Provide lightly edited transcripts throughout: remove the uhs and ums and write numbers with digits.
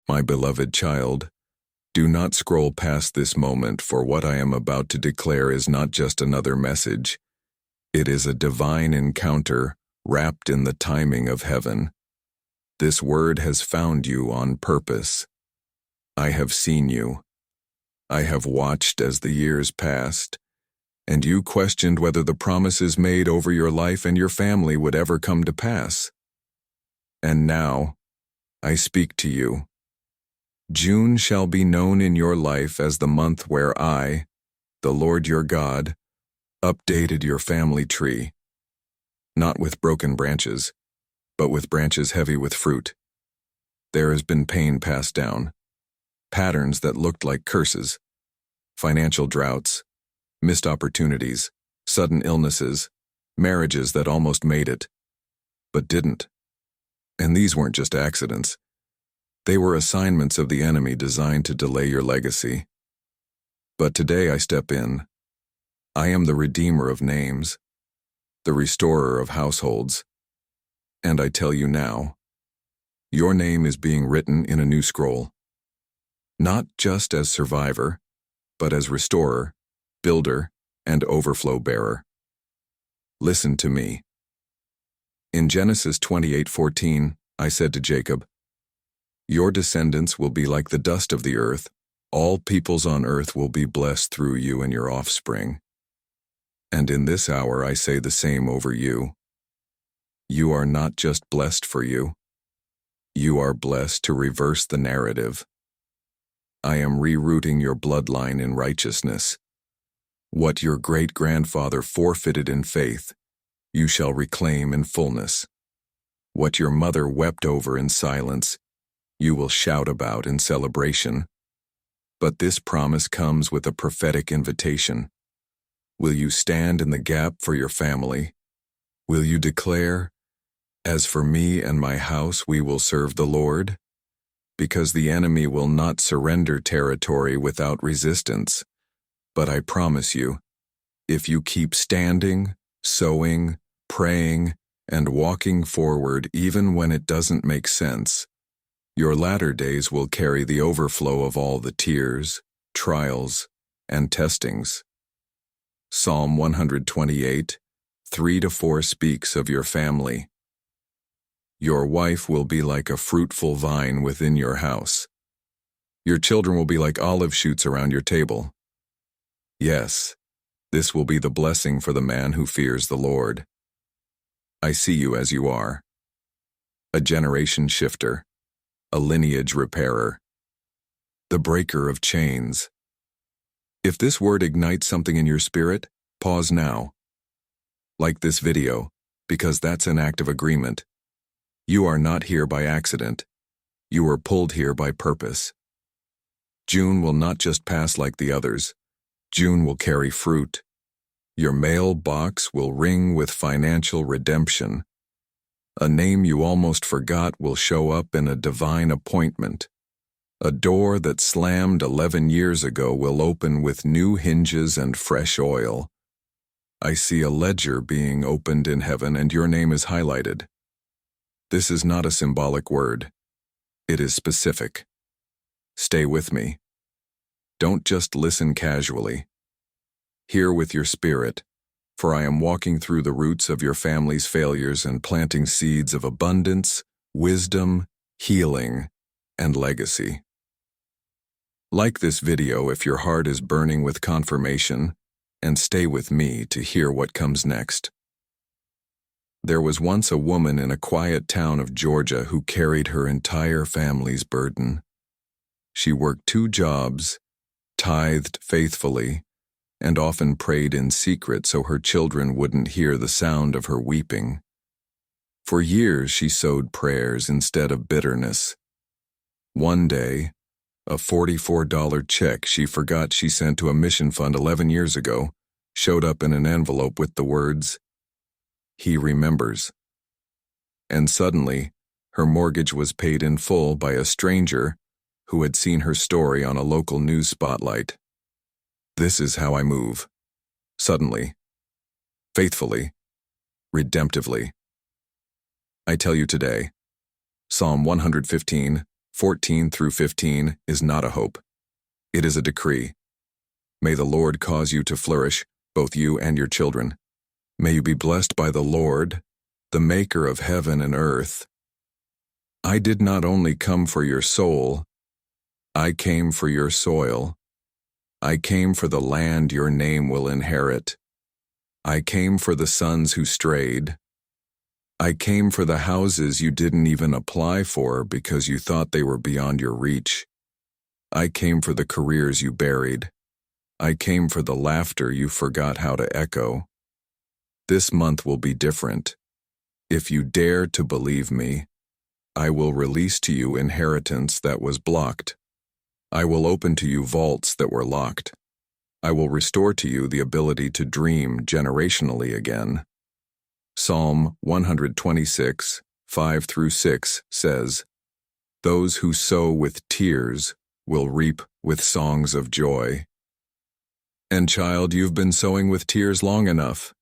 My beloved child, do not scroll past this moment, for what I am about to declare is not just another message. It is a divine encounter wrapped in the timing of heaven. This word has found you on purpose. I have seen you. I have watched as the years passed, and you questioned whether the promises made over your life and your family would ever come to pass. And now, I speak to you. June shall be known in your life as the month where I, the Lord your God, updated your family tree, not with broken branches, but with branches heavy with fruit. There has been pain passed down, patterns that looked like curses, financial droughts, missed opportunities, sudden illnesses, marriages that almost made it, but didn't. And these weren't just accidents. They were assignments of the enemy designed to delay your legacy. But today I step in. I am the Redeemer of names, the Restorer of households. And I tell you now, your name is being written in a new scroll. Not just as survivor, but as restorer, builder, and overflow bearer. Listen to me. In Genesis 28:14, I said to Jacob, "Your descendants will be like the dust of the earth. All peoples on earth will be blessed through you and your offspring." And in this hour I say the same over you. You are not just blessed for you. You are blessed to reverse the narrative. I am rerouting your bloodline in righteousness. What your great-grandfather forfeited in faith, you shall reclaim in fullness. What your mother wept over in silence, you will shout about in celebration. But this promise comes with a prophetic invitation. Will you stand in the gap for your family? Will you declare, "As for me and my house, we will serve the Lord"? Because the enemy will not surrender territory without resistance. But I promise you, if you keep standing, sowing, praying, and walking forward even when it doesn't make sense, your latter days will carry the overflow of all the tears, trials, and testings. Psalm 128, 3-4 speaks of your family. Your wife will be like a fruitful vine within your house. Your children will be like olive shoots around your table. Yes, this will be the blessing for the man who fears the Lord. I see you as you are. A generation shifter, a lineage repairer, the breaker of chains. If this word ignites something in your spirit, pause now. Like this video, because that's an act of agreement. You are not here by accident. You were pulled here by purpose. June will not just pass like the others. June will carry fruit. Your mailbox will ring with financial redemption. A name you almost forgot will show up in a divine appointment. A door that slammed 11 years ago will open with new hinges and fresh oil. I see a ledger being opened in heaven, and your name is highlighted. This is not a symbolic word. It is specific. Stay with me. Don't just listen casually. Hear with your spirit, for I am walking through the roots of your family's failures and planting seeds of abundance, wisdom, healing, and legacy. Like this video if your heart is burning with confirmation, and stay with me to hear what comes next. There was once a woman in a quiet town of Georgia who carried her entire family's burden. She worked 2 jobs, tithed faithfully, and often prayed in secret so her children wouldn't hear the sound of her weeping. For years she sowed prayers instead of bitterness. One day, a $44 check she forgot she sent to a mission fund 11 years ago showed up in an envelope with the words, "He remembers." And suddenly, her mortgage was paid in full by a stranger who had seen her story on a local news spotlight. This is how I move. Suddenly, faithfully, redemptively. I tell you today, Psalm 115, 14 through 15 is not a hope. It is a decree. May the Lord cause you to flourish, both you and your children. May you be blessed by the Lord, the maker of heaven and earth. I did not only come for your soul, I came for your soil. I came for the land your name will inherit. I came for the sons who strayed. I came for the houses you didn't even apply for because you thought they were beyond your reach. I came for the careers you buried. I came for the laughter you forgot how to echo. This month will be different. If you dare to believe me, I will release to you inheritance that was blocked. I will open to you vaults that were locked. I will restore to you the ability to dream generationally again. Psalm 126, 5 through 6 says, "Those who sow with tears will reap with songs of joy." And child, you've been sowing with tears long enough.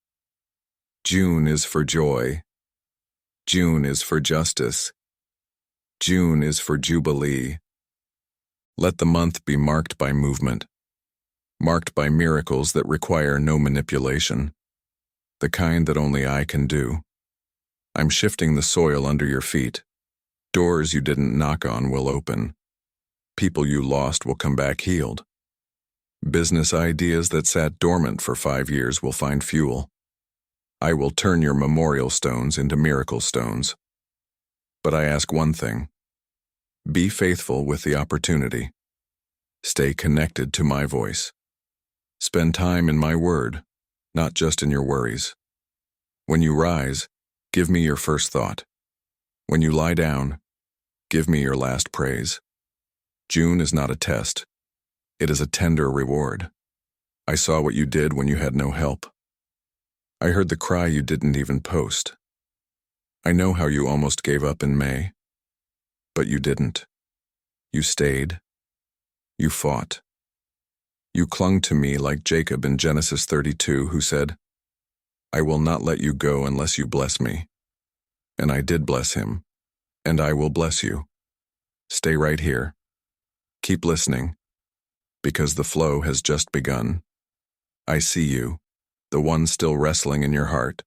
June is for joy. June is for justice. June is for jubilee. Let the month be marked by movement, marked by miracles that require no manipulation, the kind that only I can do. I'm shifting the soil under your feet. Doors you didn't knock on will open. People you lost will come back healed. Business ideas that sat dormant for 5 years will find fuel. I will turn your memorial stones into miracle stones. But I ask one thing. Be faithful with the opportunity. Stay connected to my voice. Spend time in my word, not just in your worries. When you rise, give me your first thought. When you lie down, give me your last praise. June is not a test. It is a tender reward. I saw what you did when you had no help. I heard the cry you didn't even post. I know how you almost gave up in May. But you didn't. You stayed. You fought. You clung to me like Jacob in Genesis 32, who said, "I will not let you go unless you bless me." And I did bless him, and I will bless you. Stay right here. Keep listening, because the flow has just begun. I see you, the one still wrestling in your heart,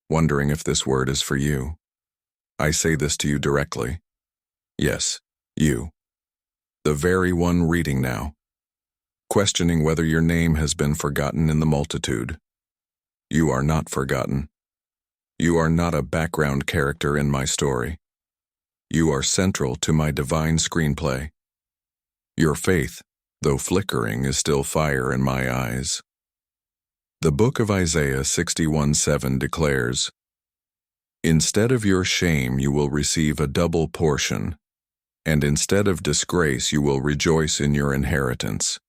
wondering if this word is for you. I say this to you directly. Yes, you. The very one reading now, questioning whether your name has been forgotten in the multitude. You are not forgotten. You are not a background character in my story. You are central to my divine screenplay. Your faith, though flickering, is still fire in my eyes. The book of Isaiah 61:7 declares, "Instead of your shame you will receive a double portion, and instead of disgrace you will rejoice in your inheritance.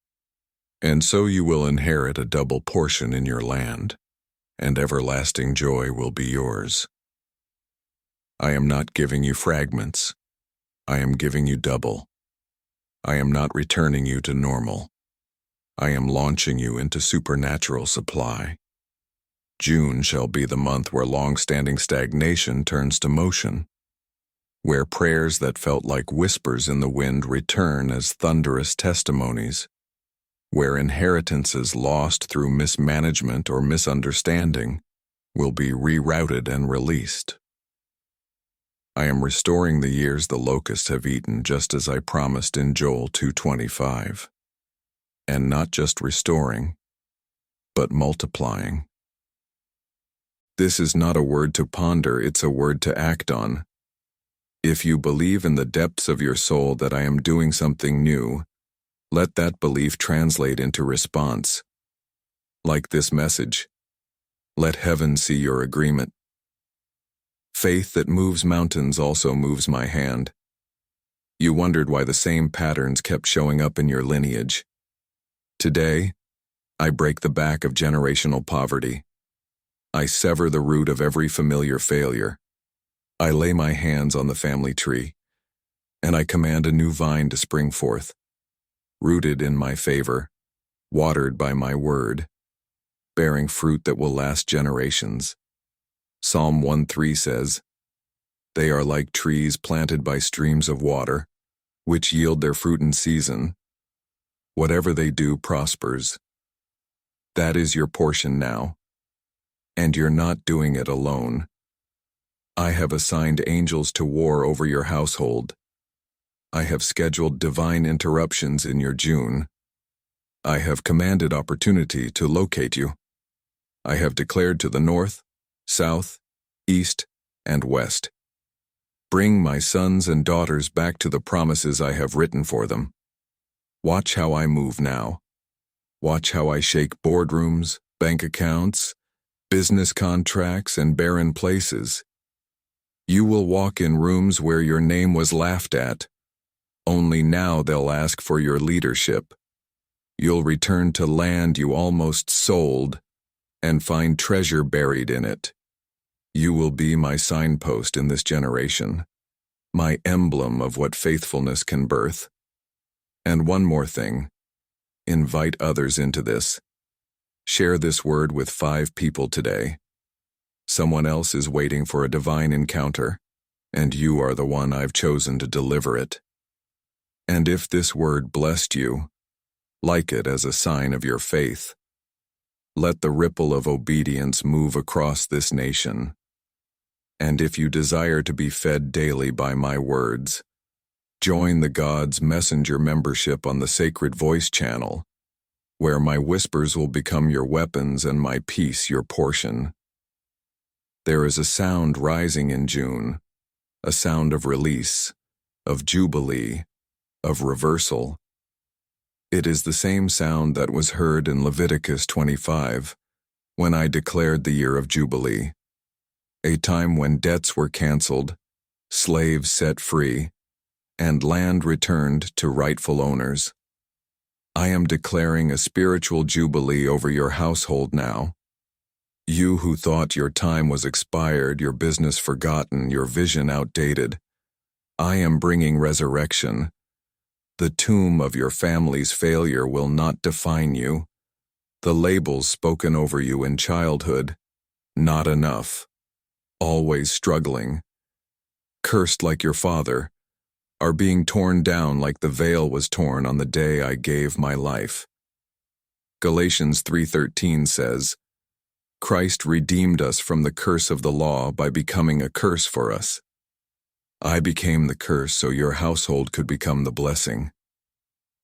And so you will inherit a double portion in your land, and everlasting joy will be yours." I am not giving you fragments. I am giving you double. I am not returning you to normal. I am launching you into supernatural supply. June shall be the month where long-standing stagnation turns to motion, where prayers that felt like whispers in the wind return as thunderous testimonies, where inheritances lost through mismanagement or misunderstanding will be rerouted and released. I am restoring the years the locusts have eaten, just as I promised in Joel 2:25. And not just restoring, but multiplying. This is not a word to ponder, it's a word to act on. If you believe in the depths of your soul that I am doing something new, let that belief translate into response. Like this message, let heaven see your agreement. Faith that moves mountains also moves my hand. You wondered why the same patterns kept showing up in your lineage. Today, I break the back of generational poverty. I sever the root of every familiar failure. I lay my hands on the family tree, and I command a new vine to spring forth, rooted in my favor, watered by my word, bearing fruit that will last generations. Psalm 1:3 says, "They are like trees planted by streams of water, which yield their fruit in season. Whatever they do prospers. That is your portion now. And you're not doing it alone. I have assigned angels to war over your household. I have scheduled divine interruptions in your June. I have commanded opportunity to locate you. I have declared to the north, south, east, and west. Bring my sons and daughters back to the promises I have written for them. Watch how I move now. Watch how I shake boardrooms, bank accounts, business contracts, and barren places. You will walk in rooms where your name was laughed at. Only now they'll ask for your leadership. You'll return to land you almost sold and find treasure buried in it. You will be my signpost in this generation, my emblem of what faithfulness can birth. And one more thing, invite others into this. Share this word with 5 people today. Someone else is waiting for a divine encounter, and you are the one I've chosen to deliver it. And if this word blessed you, like it as a sign of your faith. Let the ripple of obedience move across this nation. And if you desire to be fed daily by my words, join the God's Messenger membership on the Sacred Voice channel, where my whispers will become your weapons and my peace your portion. There is a sound rising in June, a sound of release, of jubilee, of reversal. It is the same sound that was heard in Leviticus 25, when I declared the year of Jubilee, a time when debts were canceled, slaves set free, and land returned to rightful owners. I am declaring a spiritual jubilee over your household now. You who thought your time was expired, your business forgotten, your vision outdated, I am bringing resurrection. The tomb of your family's failure will not define you. The labels spoken over you in childhood, not enough, always struggling, cursed like your father, are being torn down like the veil was torn on the day I gave my life. Galatians 3:13 says, Christ redeemed us from the curse of the law by becoming a curse for us. I became the curse so your household could become the blessing.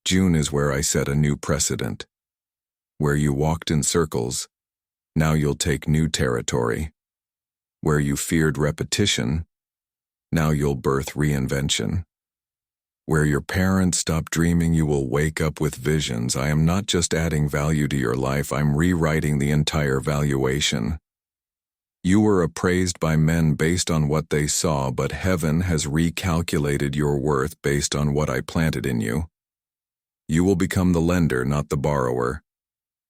June is where I set a new precedent. Where you walked in circles, now you'll take new territory. Where you feared repetition, now you'll birth reinvention. Where your parents stopped dreaming, you will wake up with visions. I am not just adding value to your life, I'm rewriting the entire valuation. You were appraised by men based on what they saw, but heaven has recalculated your worth based on what I planted in you. You will become the lender, not the borrower,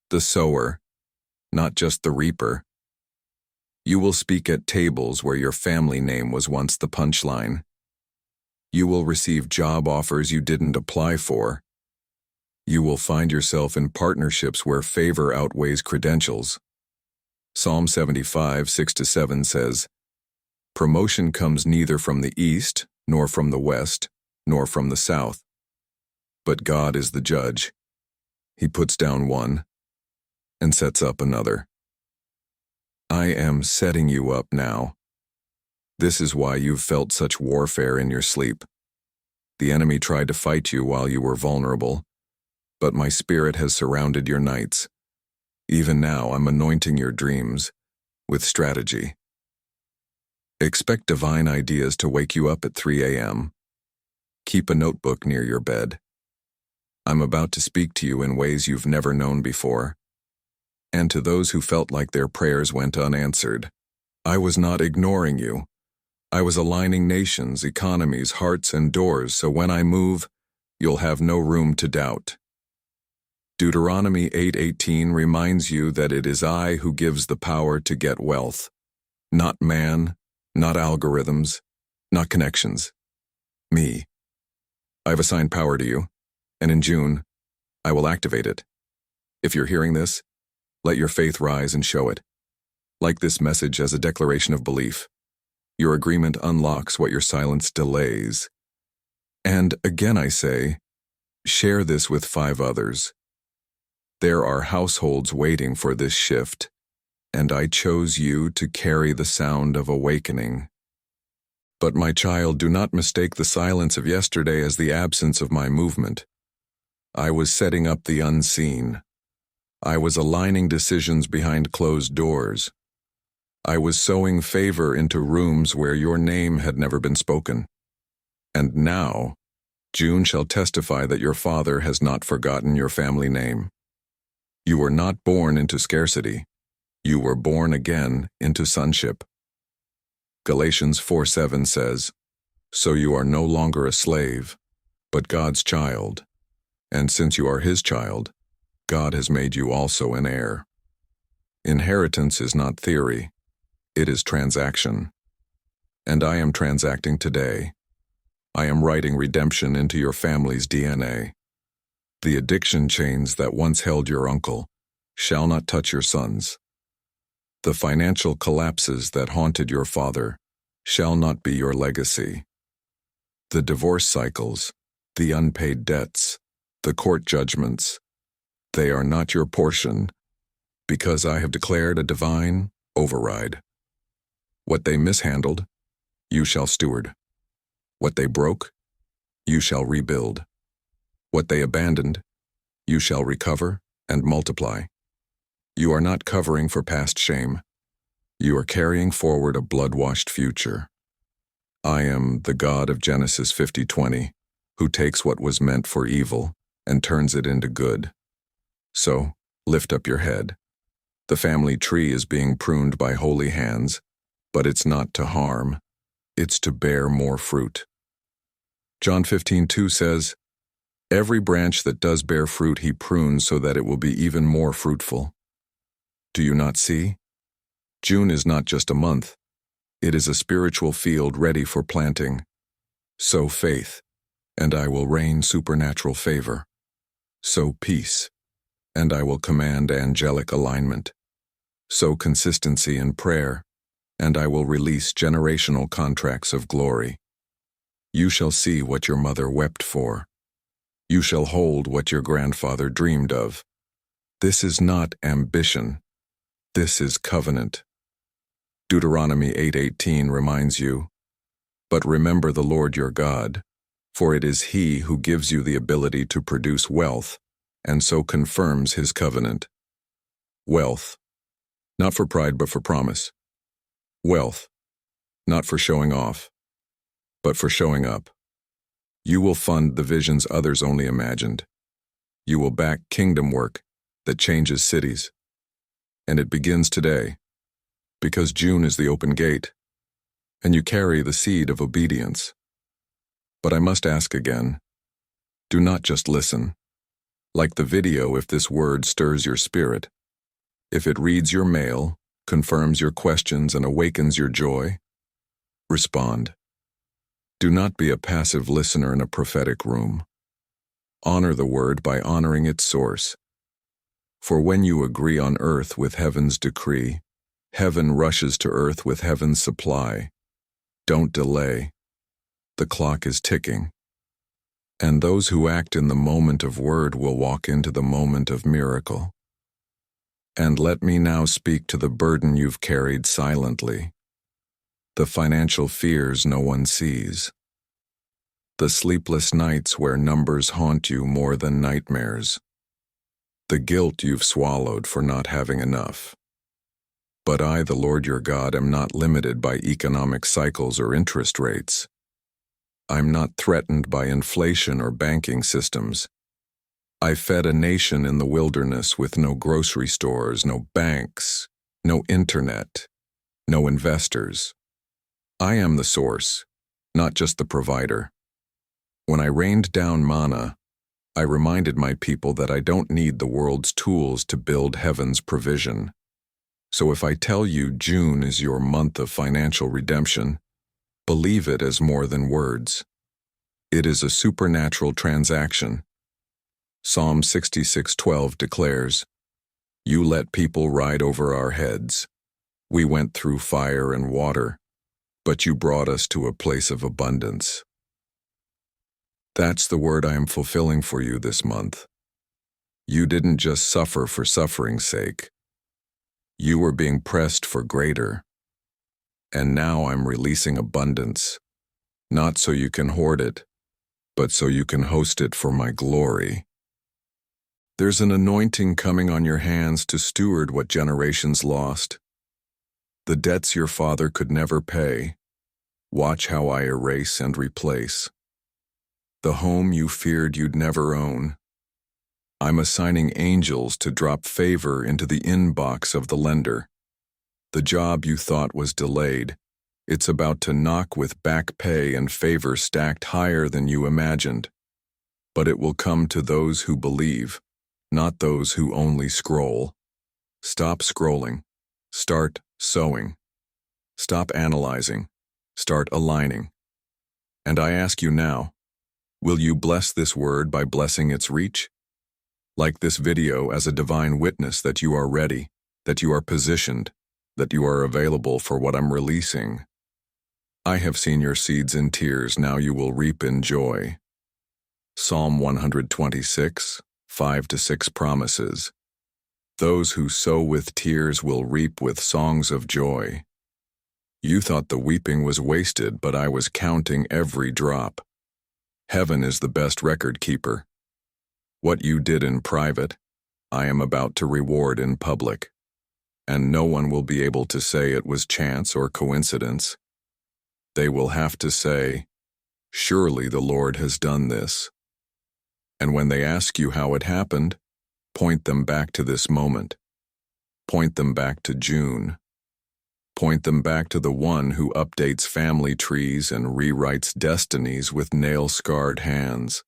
the sower, not just the reaper. You will speak at tables where your family name was once the punchline. You will receive job offers you didn't apply for. You will find yourself in partnerships where favor outweighs credentials. Psalm 75:6-7 says, Promotion comes neither from the east, nor from the west, nor from the south. But God is the judge. He puts down one and sets up another. I am setting you up now. This is why you've felt such warfare in your sleep. The enemy tried to fight you while you were vulnerable, but my spirit has surrounded your nights. Even now, I'm anointing your dreams with strategy. Expect divine ideas to wake you up at 3 a.m. Keep a notebook near your bed. I'm about to speak to you in ways you've never known before. And to those who felt like their prayers went unanswered, I was not ignoring you. I was aligning nations, economies, hearts, and doors, so when I move, you'll have no room to doubt. Deuteronomy 8:18 reminds you that it is I who gives the power to get wealth. Not man, not algorithms, not connections. Me. I've assigned power to you, and in June, I will activate it. If you're hearing this, let your faith rise and show it. Like this message as a declaration of belief. Your agreement unlocks what your silence delays. And again I say, share this with 5 others. There are households waiting for this shift, and I chose you to carry the sound of awakening. But my child, do not mistake the silence of yesterday as the absence of my movement. I was setting up the unseen. I was aligning decisions behind closed doors. I was sowing favor into rooms where your name had never been spoken. And now, June shall testify that your father has not forgotten your family name. You were not born into scarcity. You were born again into sonship. Galatians 4:7 says, "So you are no longer a slave, but God's child. And since you are his child, God has made you also an heir." Inheritance is not theory. It is transaction. And I am transacting today. I am writing redemption into your family's DNA. The addiction chains that once held your uncle shall not touch your sons. The financial collapses that haunted your father shall not be your legacy. The divorce cycles, the unpaid debts, the court judgments, they are not your portion, because I have declared a divine override. What they mishandled, you shall steward. What they broke, you shall rebuild. What they abandoned, you shall recover and multiply. You are not covering for past shame. You are carrying forward a blood-washed future. I am the God of Genesis 50:20, who takes what was meant for evil and turns it into good. So, lift up your head. The family tree is being pruned by holy hands, but it's not to harm. It's to bear more fruit. John 15:2 says, "Every branch that does bear fruit he prunes so that it will be even more fruitful." Do you not see? June is not just a month. It is a spiritual field ready for planting. Sow faith, and I will rain supernatural favor. Sow peace, and I will command angelic alignment. Sow consistency in prayer, and I will release generational contracts of glory. You shall see what your mother wept for. You shall hold what your grandfather dreamed of. This is not ambition. This is covenant. Deuteronomy 8:18 reminds you, "But remember the Lord your God, for it is he who gives you the ability to produce wealth, and so confirms his covenant." Wealth, not for pride but for promise. Wealth, not for showing off, but for showing up. You will fund the visions others only imagined. You will back kingdom work that changes cities. And it begins today, because June is the open gate, and you carry the seed of obedience. But I must ask again, do not just listen. Like the video, if this word stirs your spirit, if it reads your mail, confirms your questions, and awakens your joy, respond. Do not be a passive listener in a prophetic room. Honor the word by honoring its source. For when you agree on earth with heaven's decree, heaven rushes to earth with heaven's supply. Don't delay. The clock is ticking. And those who act in the moment of word will walk into the moment of miracle. And let me now speak to the burden you've carried silently. The financial fears no one sees. The sleepless nights where numbers haunt you more than nightmares. The guilt you've swallowed for not having enough. But I, the Lord your God, am not limited by economic cycles or interest rates. I'm not threatened by inflation or banking systems. I fed a nation in the wilderness with no grocery stores, no banks, no internet, no investors. I am the source, not just the provider. When I rained down manna, I reminded my people that I don't need the world's tools to build heaven's provision. So if I tell you June is your month of financial redemption, believe it as more than words. It is a supernatural transaction. Psalm 66:12 declares, "You let people ride over our heads. We went through fire and water, but you brought us to a place of abundance." That's the word I am fulfilling for you this month. You didn't just suffer for suffering's sake. You were being pressed for greater. And now I'm releasing abundance, not so you can hoard it, but so you can host it for my glory. There's an anointing coming on your hands to steward what generations lost. The debts your father could never pay. Watch how I erase and replace. The home you feared you'd never own. I'm assigning angels to drop favor into the inbox of the lender. The job you thought was delayed, it's about to knock with back pay and favor stacked higher than you imagined. But it will come to those who believe, not those who only scroll. Stop scrolling. Start sowing. Stop analyzing. Start aligning. And I ask you now, will you bless this word by blessing its reach? Like this video as a divine witness that you are ready, that you are positioned, that you are available for what I'm releasing. I have seen your seeds in tears, now you will reap in joy. Psalm 126, 5-6 promises. Those who sow with tears will reap with songs of joy. You thought the weeping was wasted, but I was counting every drop. Heaven is the best record keeper. What you did in private, I am about to reward in public. And no one will be able to say it was chance or coincidence. They will have to say, surely the Lord has done this. And when they ask you how it happened, point them back to this moment. Point them back to June. Point them back to the one who updates family trees and rewrites destinies with nail-scarred hands.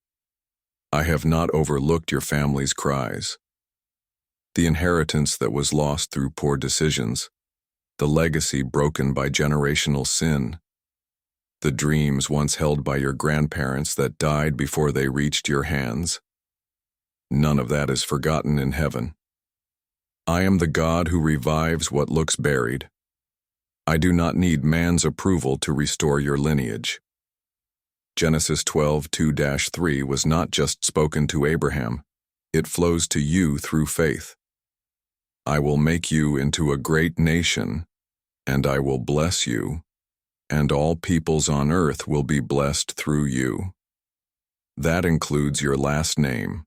I have not overlooked your family's cries. The inheritance that was lost through poor decisions, the legacy broken by generational sin, the dreams once held by your grandparents that died before they reached your hands. None of that is forgotten in heaven. I am the God who revives what looks buried. I do not need man's approval to restore your lineage. Genesis 12:2-3 was not just spoken to Abraham, it flows to you through faith. I will make you into a great nation, and I will bless you, and all peoples on earth will be blessed through you. That includes your last name.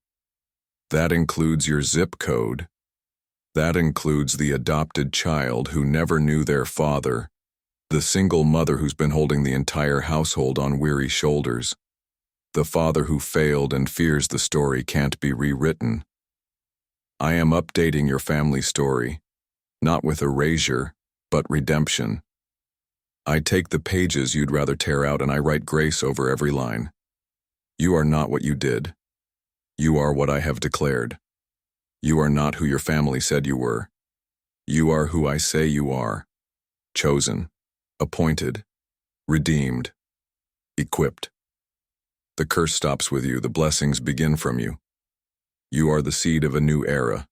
That includes your zip code. That includes the adopted child who never knew their father, the single mother who's been holding the entire household on weary shoulders, the father who failed and fears the story can't be rewritten. I am updating your family story, not with erasure, but redemption. I take the pages you'd rather tear out and I write grace over every line. You are not what you did. You are what I have declared. You are not who your family said you were. You are who I say you are. Chosen, appointed, redeemed, equipped. The curse stops with you, the blessings begin from you. You are the seed of a new era.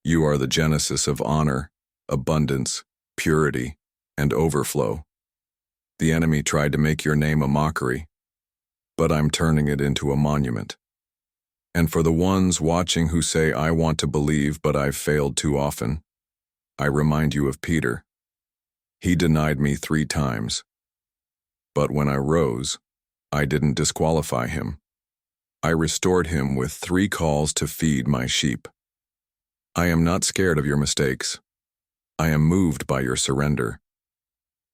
You are the genesis of honor, abundance, purity, and overflow. The enemy tried to make your name a mockery, but I'm turning it into a monument. And for the ones watching who say, I want to believe, but I've failed too often, I remind you of Peter. He denied me 3 times. But when I rose, I didn't disqualify him. I restored him with 3 calls to feed my sheep. I am not scared of your mistakes. I am moved by your surrender.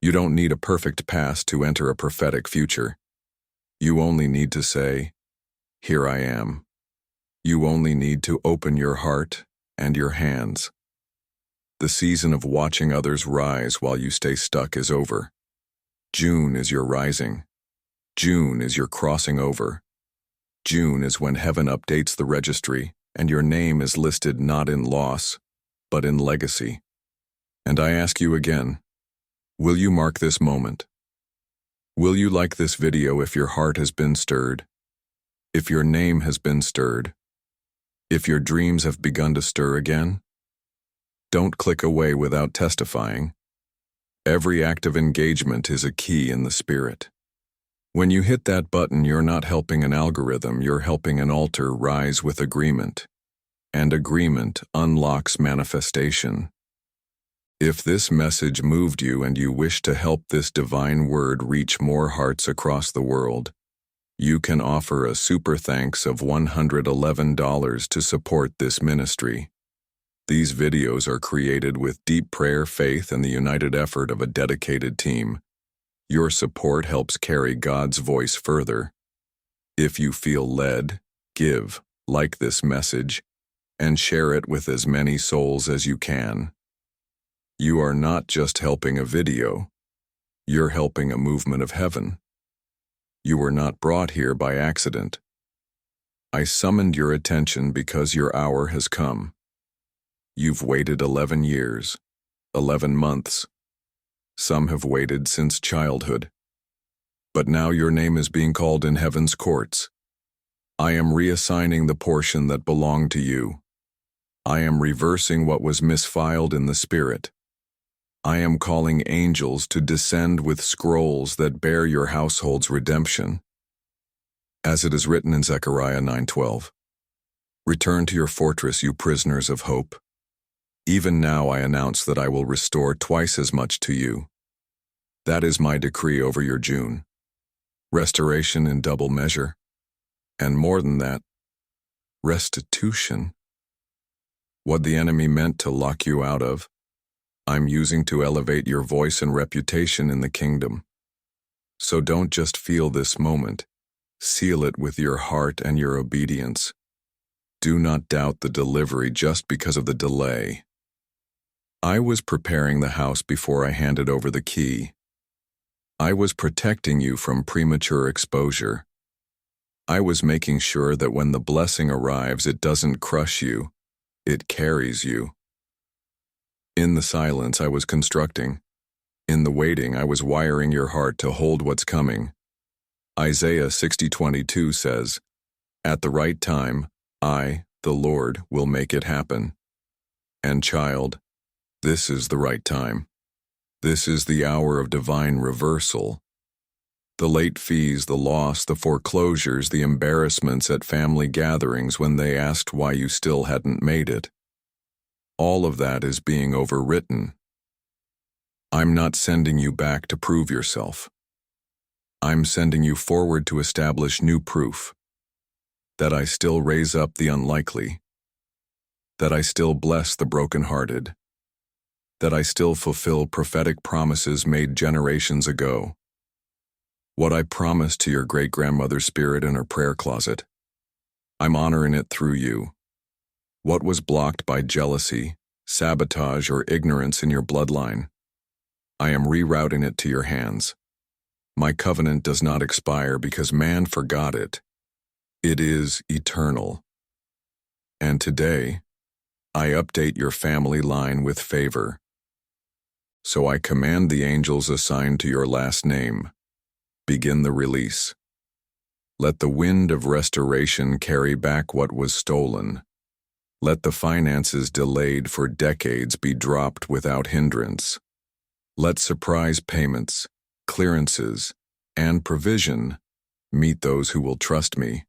You don't need a perfect past to enter a prophetic future. You only need to say, here I am. You only need to open your heart and your hands. The season of watching others rise while you stay stuck is over. June is your rising. June is your crossing over. June is when heaven updates the registry and your name is listed not in loss, but in legacy. And I ask you again, will you mark this moment? Will you like this video if your heart has been stirred? If your name has been stirred? If your dreams have begun to stir again? Don't click away without testifying. Every act of engagement is a key in the spirit. When you hit that button, you're not helping an algorithm, you're helping an altar rise with agreement. And agreement unlocks manifestation. If this message moved you and you wish to help this divine word reach more hearts across the world, you can offer a super thanks of $111 to support this ministry. These videos are created with deep prayer, faith, and the united effort of a dedicated team. Your support helps carry God's voice further. If you feel led, give, like this message, and share it with as many souls as you can. You are not just helping a video, you're helping a movement of heaven. You were not brought here by accident. I summoned your attention because your hour has come. You've waited 11 years, 11 months. Some have waited since childhood. But now your name is being called in heaven's courts. I am reassigning the portion that belonged to you. I am reversing what was misfiled in the spirit. I am calling angels to descend with scrolls that bear your household's redemption. As it is written in Zechariah 9:12, "Return to your fortress, you prisoners of hope. Even now I announce that I will restore twice as much to you." That is my decree over your June. Restoration in double measure. And more than that, restitution. What the enemy meant to lock you out of, I'm using to elevate your voice and reputation in the kingdom. So don't just feel this moment. Seal it with your heart and your obedience. Do not doubt the delivery just because of the delay. I was preparing the house before I handed over the key. I was protecting you from premature exposure. I was making sure that when the blessing arrives, it doesn't crush you, it carries you. In the silence, I was constructing. In the waiting, I was wiring your heart to hold what's coming. Isaiah 60:22 says, "At the right time, I, the Lord, will make it happen." And child, this is the right time. This is the hour of divine reversal. The late fees, the loss, the foreclosures, the embarrassments at family gatherings when they asked why you still hadn't made it. All of that is being overwritten. I'm not sending you back to prove yourself. I'm sending you forward to establish new proof. That I still raise up the unlikely. That I still bless the brokenhearted. That I still fulfill prophetic promises made generations ago. What I promised to your great-grandmother's spirit in her prayer closet, I'm honoring it through you. What was blocked by jealousy, sabotage, or ignorance in your bloodline, I am rerouting it to your hands. My covenant does not expire because man forgot it. It is eternal. And today, I update your family line with favor. So I command the angels assigned to your last name, begin the release. Let the wind of restoration carry back what was stolen. Let the finances delayed for decades be dropped without hindrance. Let surprise payments, clearances, and provision meet those who will trust me.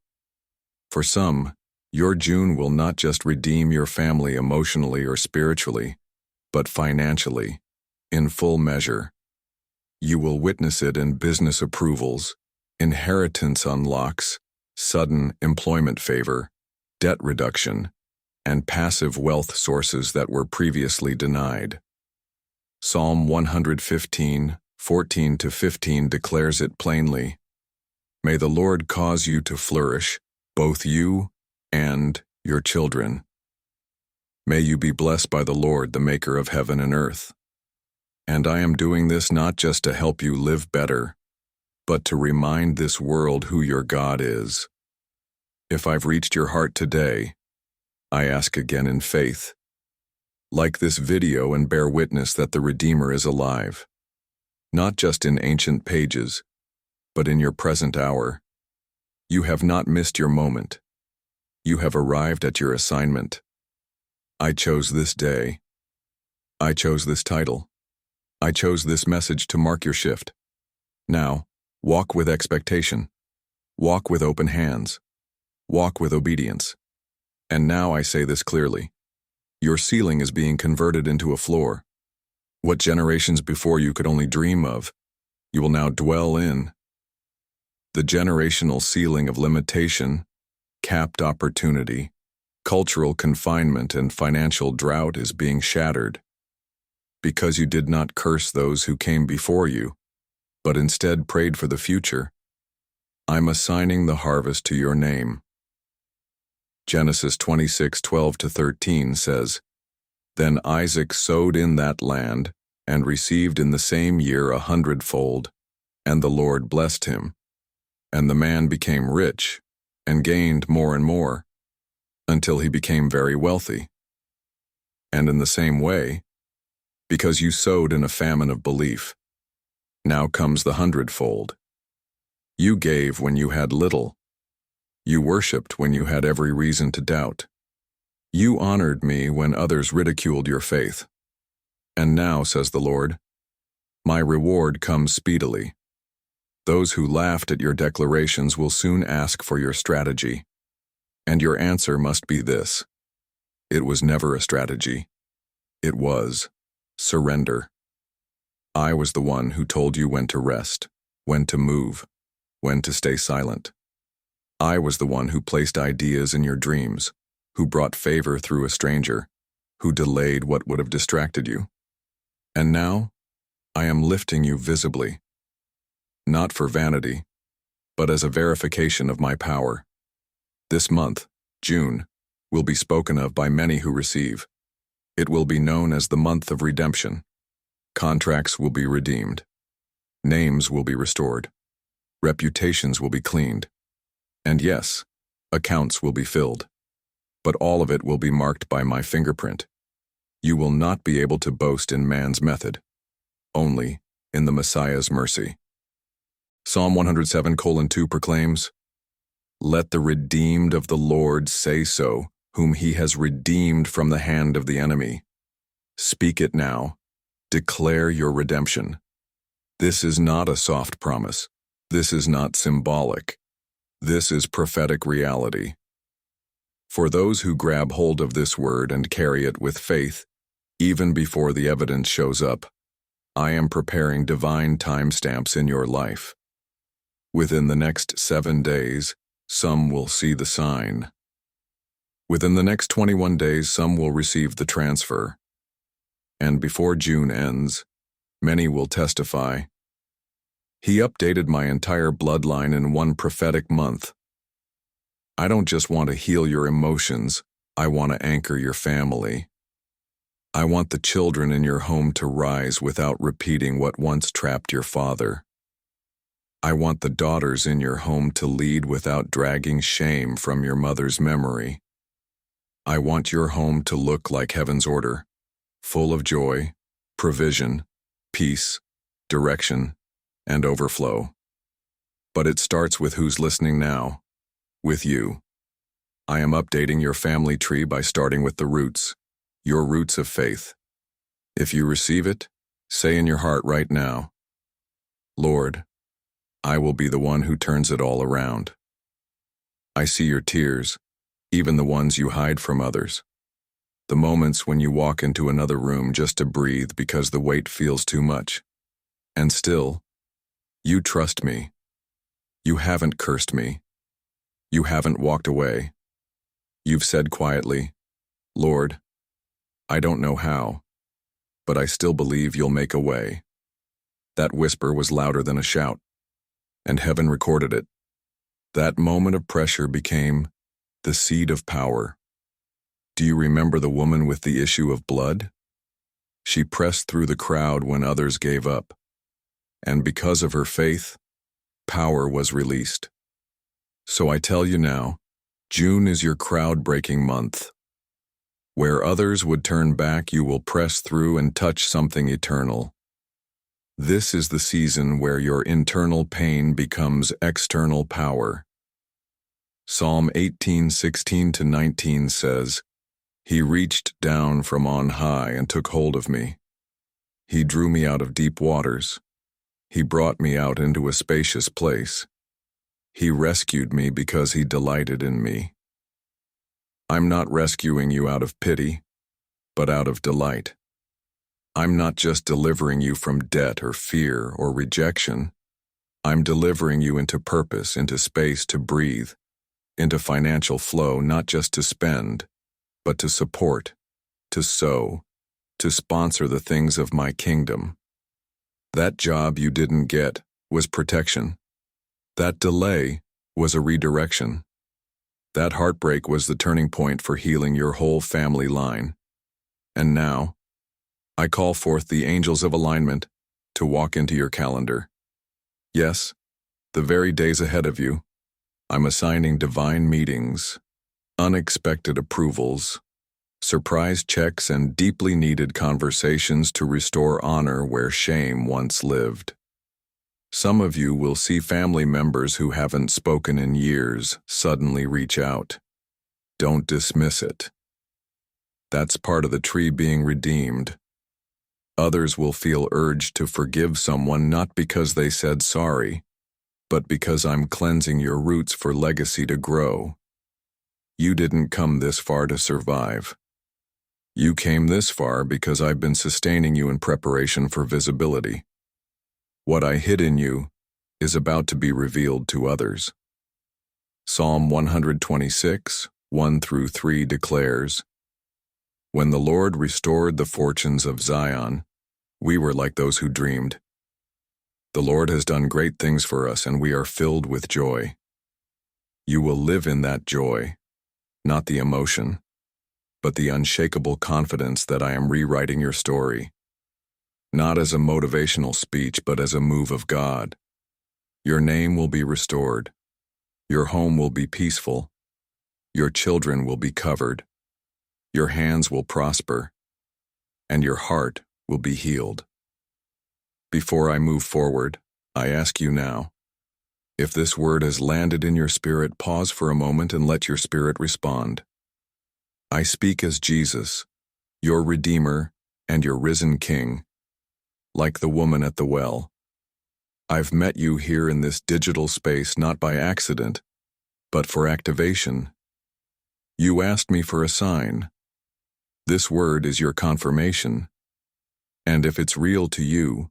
For some, your June will not just redeem your family emotionally or spiritually, but financially, in full measure. You will witness it in business approvals, inheritance unlocks, sudden employment favor, debt reduction, and passive wealth sources that were previously denied. Psalm 115:14-15 declares it plainly. May the Lord cause you to flourish, both you and your children. May you be blessed by the Lord, the maker of heaven and earth. And I am doing this not just to help you live better, but to remind this world who your God is. If I've reached your heart today, I ask again in faith. Like this video and bear witness that the Redeemer is alive. Not just in ancient pages, but in your present hour. You have not missed your moment. You have arrived at your assignment. I chose this day. I chose this title. I chose this message to mark your shift. Now, Walk with expectation. Walk with open hands. Walk with obedience. And now I say this clearly. Your ceiling is being converted into a floor. What generations before you could only dream of, you will now dwell in. The generational ceiling of limitation, capped opportunity, cultural confinement, and financial drought is being shattered. Because you did not curse those who came before you, but instead prayed for the future, I'm assigning the harvest to your name. Genesis 26:12-13 says, Then Isaac sowed in that land, and received in the same year 100-fold, and the Lord blessed him. And the man became rich, and gained more and more, until he became very wealthy. And in the same way, because you sowed in a famine of belief, now comes the 100-fold. You gave when you had little. You worshipped when you had every reason to doubt. You honored me when others ridiculed your faith. And now, says the Lord, my reward comes speedily. Those who laughed at your declarations will soon ask for your strategy. And your answer must be this: it was never a strategy. It was surrender. I was the one who told you when to rest, when to move, when to stay silent. I was the one who placed ideas in your dreams, who brought favor through a stranger, who delayed what would have distracted you. And now, I am lifting you visibly, not for vanity, but as a verification of my power. This month, June, will be spoken of by many who receive. It will be known as the month of redemption. Contracts will be redeemed. Names will be restored. Reputations will be cleaned. And yes, accounts will be filled. But all of it will be marked by my fingerprint. You will not be able to boast in man's method, only in the Messiah's mercy. Psalm 107:2 proclaims, Let the redeemed of the Lord say so, whom he has redeemed from the hand of the enemy. Speak it now. Declare your redemption. This is not a soft promise. This is not symbolic. This is prophetic reality. For those who grab hold of this word and carry it with faith, even before the evidence shows up, I am preparing divine timestamps in your life. Within the next 7 days, some will see the sign. Within the next 21 days, some will receive the transfer. And before June ends, many will testify. He updated my entire bloodline in one prophetic month. I don't just want to heal your emotions, I want to anchor your family. I want the children in your home to rise without repeating what once trapped your father. I want the daughters in your home to lead without dragging shame from your mother's memory. I want your home to look like heaven's order, full of joy, provision, peace, direction, and overflow. But it starts with who's listening now, with you. I am updating your family tree by starting with the roots, your roots of faith. If you receive it, say in your heart right now, Lord, I will be the one who turns it all around. I see your tears, even the ones you hide from others. The moments when you walk into another room just to breathe because the weight feels too much. And still, you trust me. You haven't cursed me. You haven't walked away. You've said quietly, Lord, I don't know how, but I still believe you'll make a way. That whisper was louder than a shout, and heaven recorded it. That moment of pressure became the seed of power. Do you remember the woman with the issue of blood? She pressed through the crowd when others gave up, and because of her faith, power was released. So I tell you now, June is your crowd-breaking month. Where others would turn back, you will press through and touch something eternal. This is the season where your internal pain becomes external power. Psalm 18:16-19 says, He reached down from on high and took hold of me. He drew me out of deep waters. He brought me out into a spacious place. He rescued me because he delighted in me. I'm not rescuing you out of pity, but out of delight. I'm not just delivering you from debt or fear or rejection. I'm delivering you into purpose, into space to breathe, into financial flow, not just to spend, but to support, to sow, to sponsor the things of my kingdom. That job you didn't get was protection. That delay was a redirection. That heartbreak was the turning point for healing your whole family line. And now, I call forth the angels of alignment to walk into your calendar. Yes, the very days ahead of you, I'm assigning divine meetings, unexpected approvals, surprise checks, and deeply needed conversations to restore honor where shame once lived. Some of you will see family members who haven't spoken in years suddenly reach out. Don't dismiss it. That's part of the tree being redeemed. Others will feel urged to forgive someone not because they said sorry, but because I'm cleansing your roots for legacy to grow. You didn't come this far to survive. You came this far because I've been sustaining you in preparation for visibility. What I hid in you is about to be revealed to others. Psalm 126, 1-3 declares, "When the Lord restored the fortunes of Zion, we were like those who dreamed. The Lord has done great things for us, and we are filled with joy." You will live in that joy, not the emotion, but the unshakable confidence that I am rewriting your story. Not as a motivational speech, but as a move of God. Your name will be restored. Your home will be peaceful. Your children will be covered. Your hands will prosper. And your heart will be healed. Before I move forward, I ask you now, if this word has landed in your spirit, pause for a moment and let your spirit respond. I speak as Jesus, your Redeemer and your risen King. Like the woman at the well, I've met you here in this digital space not by accident, but for activation. You asked me for a sign. This word is your confirmation. And if it's real to you,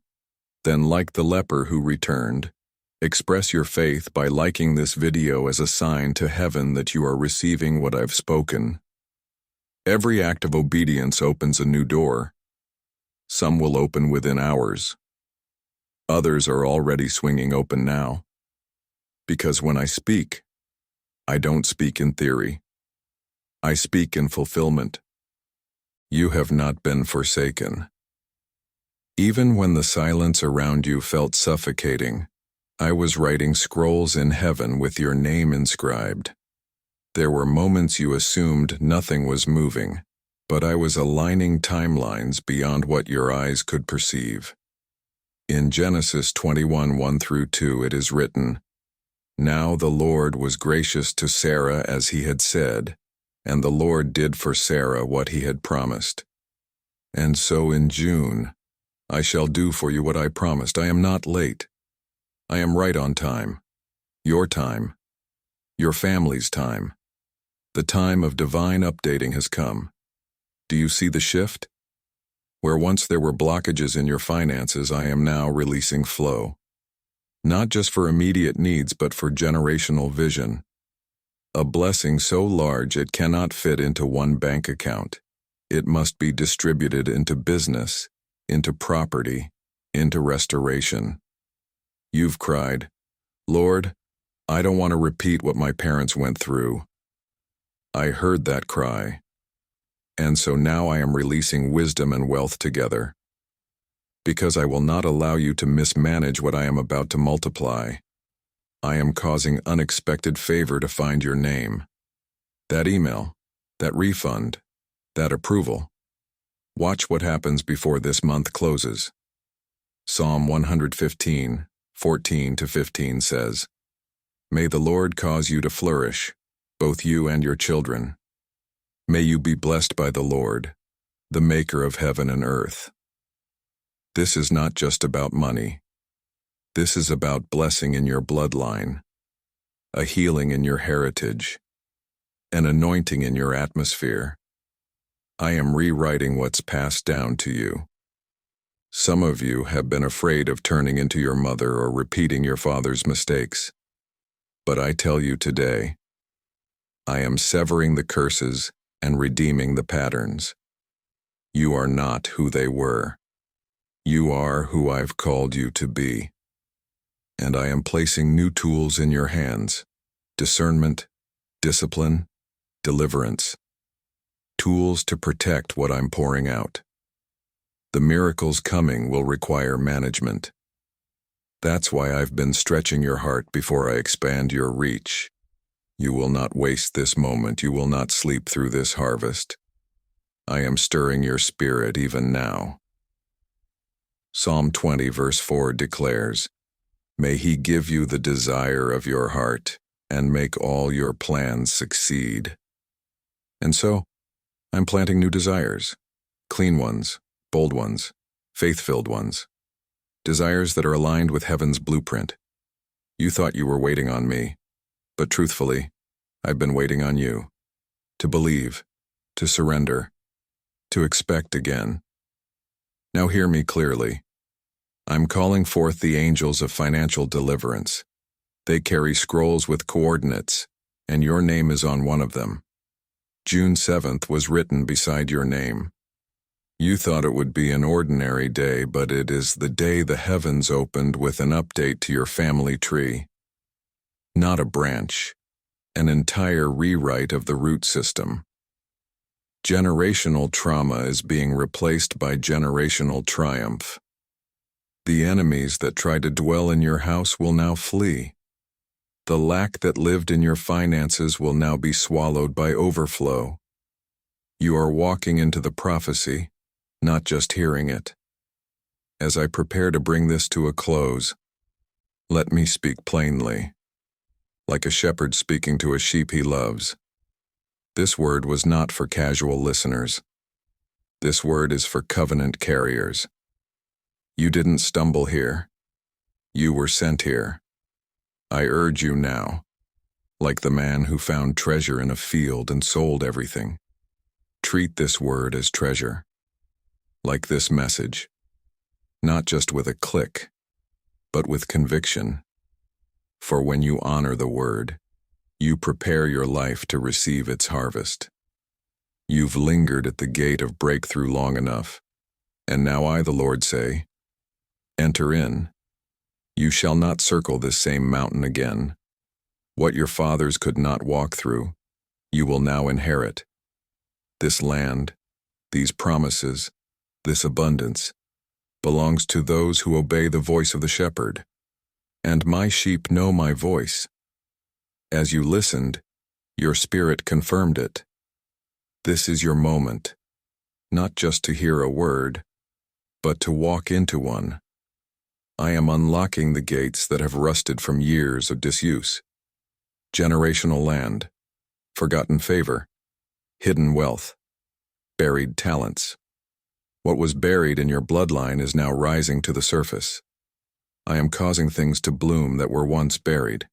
then like the leper who returned, express your faith by liking this video as a sign to heaven that you are receiving what I've spoken. Every act of obedience opens a new door. Some will open within hours. Others are already swinging open now. Because when I speak, I don't speak in theory. I speak in fulfillment. You have not been forsaken. Even when the silence around you felt suffocating, I was writing scrolls in heaven with your name inscribed. There were moments you assumed nothing was moving, but I was aligning timelines beyond what your eyes could perceive. In Genesis 21, 1-2 it is written, "Now the Lord was gracious to Sarah as he had said, and the Lord did for Sarah what he had promised. And so in June, I shall do for you what I promised. I am not late. I am right on time. Your time. Your family's time. The time of divine updating has come. Do you see the shift? Where once there were blockages in your finances, I am now releasing flow. Not just for immediate needs, but for generational vision. A blessing so large it cannot fit into one bank account. It must be distributed into business, into property, into restoration. You've cried, "Lord, I don't want to repeat what my parents went through." I heard that cry. And so now I am releasing wisdom and wealth together. Because I will not allow you to mismanage what I am about to multiply. I am causing unexpected favor to find your name. That email, that refund, that approval. Watch what happens before this month closes. Psalm 115, 14-15 says, "May the Lord cause you to flourish, both you and your children. May you be blessed by the Lord, the maker of heaven and earth." This is not just about money. This is about blessing in your bloodline, a healing in your heritage, an anointing in your atmosphere. I am rewriting what's passed down to you. Some of you have been afraid of turning into your mother or repeating your father's mistakes. But I tell you today, I am severing the curses and redeeming the patterns. You are not who they were. You are who I've called you to be. And I am placing new tools in your hands: discernment, discipline, deliverance. Tools to protect what I'm pouring out. The miracles coming will require management. That's why I've been stretching your heart before I expand your reach. You will not waste this moment. You will not sleep through this harvest. I am stirring your spirit even now. Psalm 20 verse 4 declares, "May He give you the desire of your heart and make all your plans succeed." And so, I'm planting new desires, clean ones, bold ones, faith-filled ones, desires that are aligned with heaven's blueprint. You thought you were waiting on me, but truthfully, I've been waiting on you, to believe, to surrender, to expect again. Now hear me clearly. I'm calling forth the angels of financial deliverance. They carry scrolls with coordinates, and your name is on one of them. June 7th was written beside your name. You thought it would be an ordinary day, but it is the day the heavens opened with an update to your family tree. Not a branch, an entire rewrite of the root system. Generational trauma is being replaced by generational triumph. The enemies that try to dwell in your house will now flee. The lack that lived in your finances will now be swallowed by overflow. You are walking into the prophecy, not just hearing it. As I prepare to bring this to a close, let me speak plainly, like a shepherd speaking to a sheep he loves. This word was not for casual listeners. This word is for covenant carriers. You didn't stumble here. You were sent here. I urge you now, like the man who found treasure in a field and sold everything. Treat this word as treasure, like this message, not just with a click, but with conviction. For when you honor the word, you prepare your life to receive its harvest. You've lingered at the gate of breakthrough long enough, and now I, the Lord, say, enter in. You shall not circle this same mountain again. What your fathers could not walk through, you will now inherit. This land, these promises, this abundance, belongs to those who obey the voice of the shepherd. And my sheep know my voice. As you listened, your spirit confirmed it. This is your moment, not just to hear a word, but to walk into one. I am unlocking the gates that have rusted from years of disuse. Generational land, forgotten favor, hidden wealth, buried talents. What was buried in your bloodline is now rising to the surface. I am causing things to bloom that were once buried.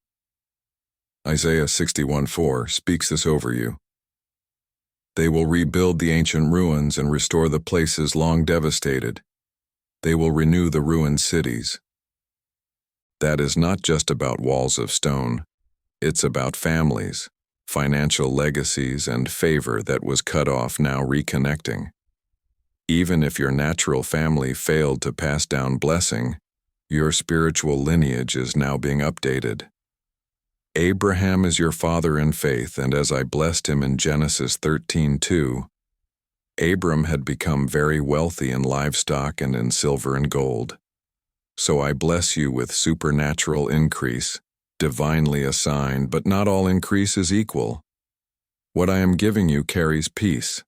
Isaiah 61:4 speaks this over you. They will rebuild the ancient ruins and restore the places long devastated. They will renew the ruined cities. That is not just about walls of stone. It's about families, financial legacies, and favor that was cut off now reconnecting. Even if your natural family failed to pass down blessing, your spiritual lineage is now being updated. Abraham is your father in faith, and as I blessed him in Genesis 13:2, Abram had become very wealthy in livestock and in silver and gold. So I bless you with supernatural increase, divinely assigned, but not all increase is equal. What I am giving you carries peace.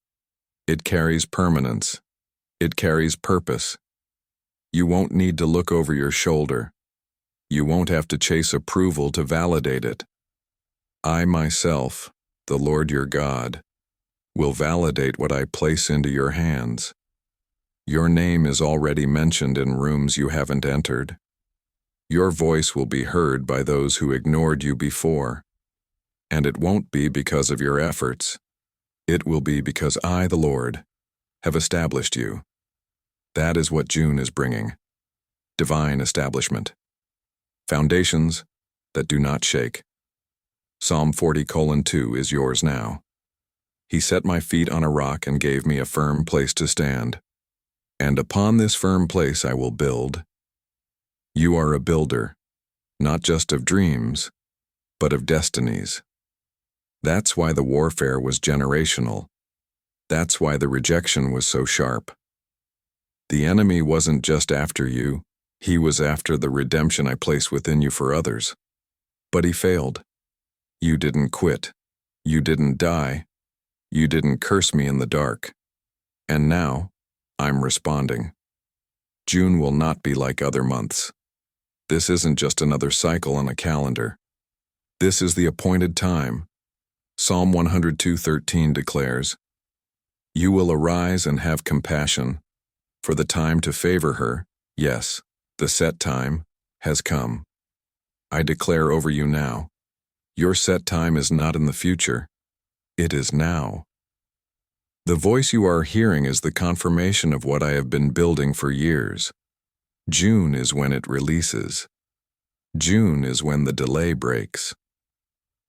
It carries permanence. It carries purpose. You won't need to look over your shoulder. You won't have to chase approval to validate it. I myself, the Lord your God, will validate what I place into your hands. Your name is already mentioned in rooms you haven't entered. Your voice will be heard by those who ignored you before. And it won't be because of your efforts. It will be because I, the Lord, have established you. That is what June is bringing. Divine establishment. Foundations that do not shake. Psalm 40:2 is yours now. He set my feet on a rock and gave me a firm place to stand. And upon this firm place I will build. You are a builder, not just of dreams, but of destinies. That's why the warfare was generational. That's why the rejection was so sharp. The enemy wasn't just after you, he was after the redemption I placed within you for others. But he failed. You didn't quit. You didn't die. You didn't curse me in the dark. And now, I'm responding. June will not be like other months. This isn't just another cycle on a calendar. This is the appointed time. Psalm 102:13 declares, You will arise and have compassion, for the time to favor her, yes, the set time, has come. I declare over you now, your set time is not in the future, it is now. The voice you are hearing is the confirmation of what I have been building for years. June is when it releases. June is when the delay breaks.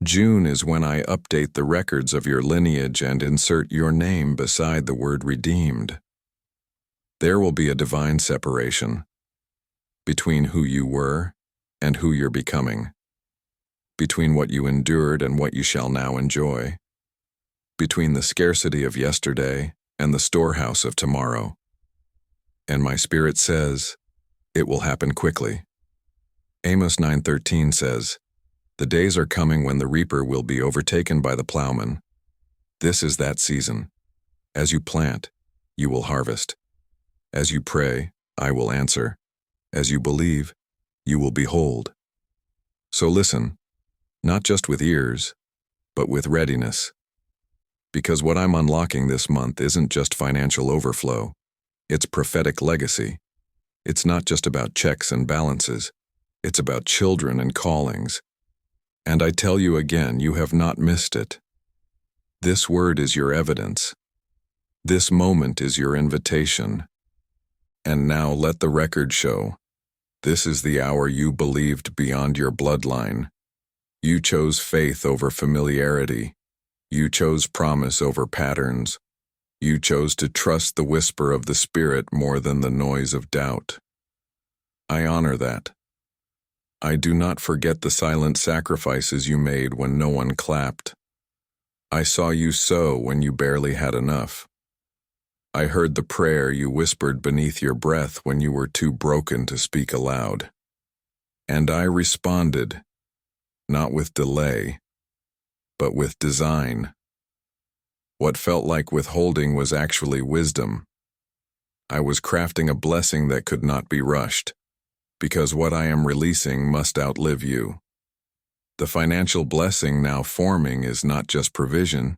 June is when I update the records of your lineage and insert your name beside the word redeemed. There will be a divine separation between who you were and who you're becoming, between what you endured and what you shall now enjoy, between the scarcity of yesterday and the storehouse of tomorrow. And my spirit says, it will happen quickly. Amos 9:13 says, The days are coming when the reaper will be overtaken by the plowman. This is that season. As you plant, you will harvest. As you pray, I will answer. As you believe, you will behold. So listen, not just with ears, but with readiness. Because what I'm unlocking this month isn't just financial overflow, it's prophetic legacy. It's not just about checks and balances, it's about children and callings. And I tell you again, you have not missed it. This word is your evidence. This moment is your invitation. And now let the record show. This is the hour you believed beyond your bloodline. You chose faith over familiarity. You chose promise over patterns. You chose to trust the whisper of the Spirit more than the noise of doubt. I honor that. I do not forget the silent sacrifices you made when no one clapped. I saw you sow when you barely had enough. I heard the prayer you whispered beneath your breath when you were too broken to speak aloud. And I responded, not with delay, but with design. What felt like withholding was actually wisdom. I was crafting a blessing that could not be rushed, because what I am releasing must outlive you. The financial blessing now forming is not just provision,